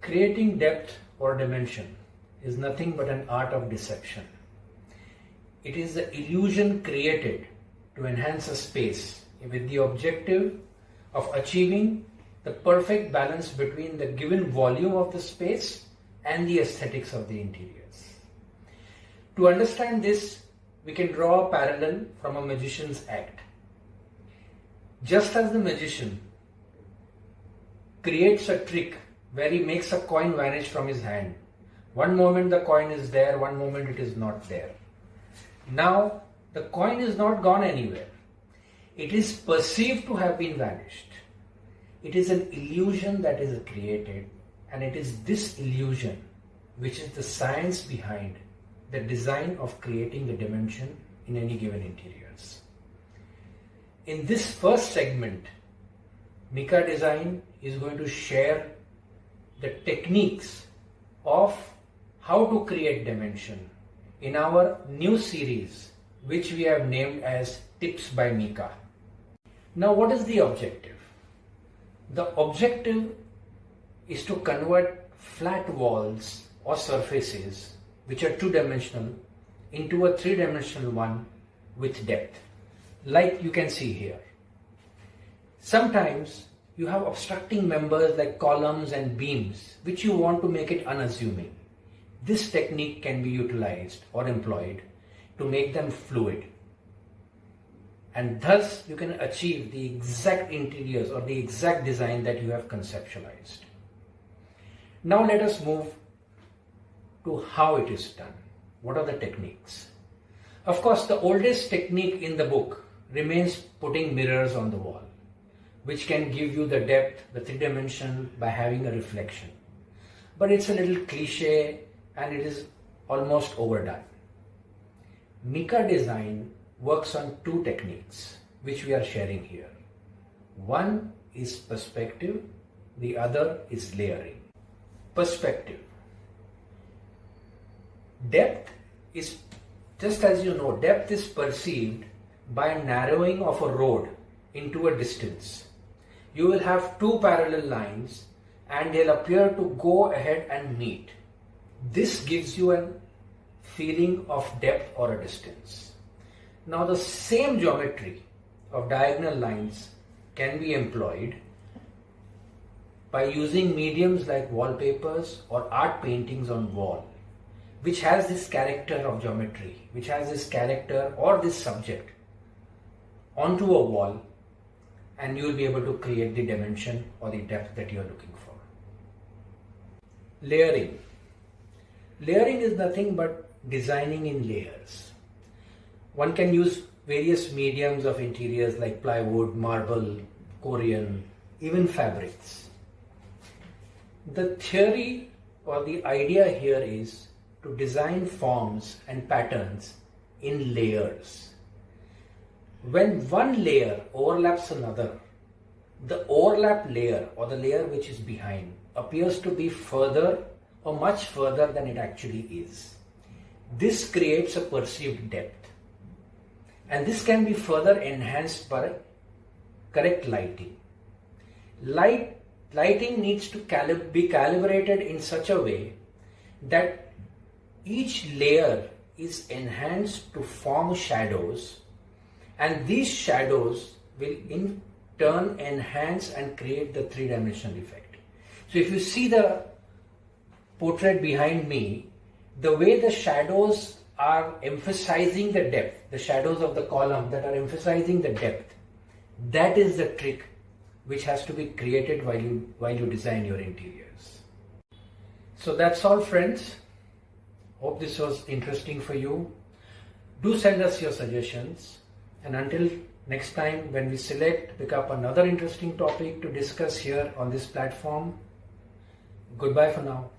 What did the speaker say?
Creating depth or dimension is nothing but an art of deception. It is the illusion created to enhance a space with the objective of achieving the perfect balance between the given volume of the space and the aesthetics of the interiors. To understand this, we can draw a parallel from a magician's act. Just as the magician creates a trick where he makes a coin vanish from his hand. One moment the coin is there, one moment it is not there. Now the coin is not gone anywhere. It is perceived to have been vanished. It is an illusion that is created, and it is this illusion which is the science behind the design of creating the dimension in any given interiors. In this first segment, Mika Design is going to share the techniques of how to create dimension in our new series, which we have named as Tips by Mika. Now, what is the objective? The objective is to convert flat walls or surfaces which are two-dimensional into a three-dimensional one with depth, like you can see here. Sometimes you have obstructing members like columns and beams which you want to make it unassuming. This technique can be utilized or employed to make them fluid, and thus you can achieve the exact interiors or the exact design that you have conceptualized. Now let us move to how it is done. What are the techniques? Of course, the oldest technique in the book remains putting mirrors on the wall, which can give you the depth, the three-dimension by having a reflection. But it's a little cliche and it is almost overdone. Mika Design works on two techniques which we are sharing here. One is perspective, the other is layering. Perspective. Depth is, just as you know, depth is perceived by a narrowing of a road into a distance. You will have two parallel lines and they'll appear to go ahead and meet. This gives you a feeling of depth or a distance. Now the same geometry of diagonal lines can be employed by using mediums like wallpapers or art paintings on wall, which has this character of geometry, which has this character or this subject onto a wall, and you will be able to create the dimension or the depth that you are looking for. Layering. Layering is nothing but designing in layers. One can use various mediums of interiors like plywood, marble, Korean, even fabrics. The theory or the idea here is to design forms and patterns in layers. When one layer overlaps another, the overlap layer or the layer which is behind appears to be further or much further than it actually is. This creates a perceived depth, and this can be further enhanced by correct lighting. Lighting needs to be calibrated in such a way that each layer is enhanced to form shadows, and these shadows will in turn enhance and create the three-dimensional effect. So if you see the portrait behind me, the way the shadows are emphasizing the depth, the shadows of the column that are emphasizing the depth, that is the trick which has to be created while you design your interiors. So that's all, friends. Hope this was interesting for you. Do send us your suggestions, and until next time when we pick up another interesting topic to discuss here on this platform, goodbye for now.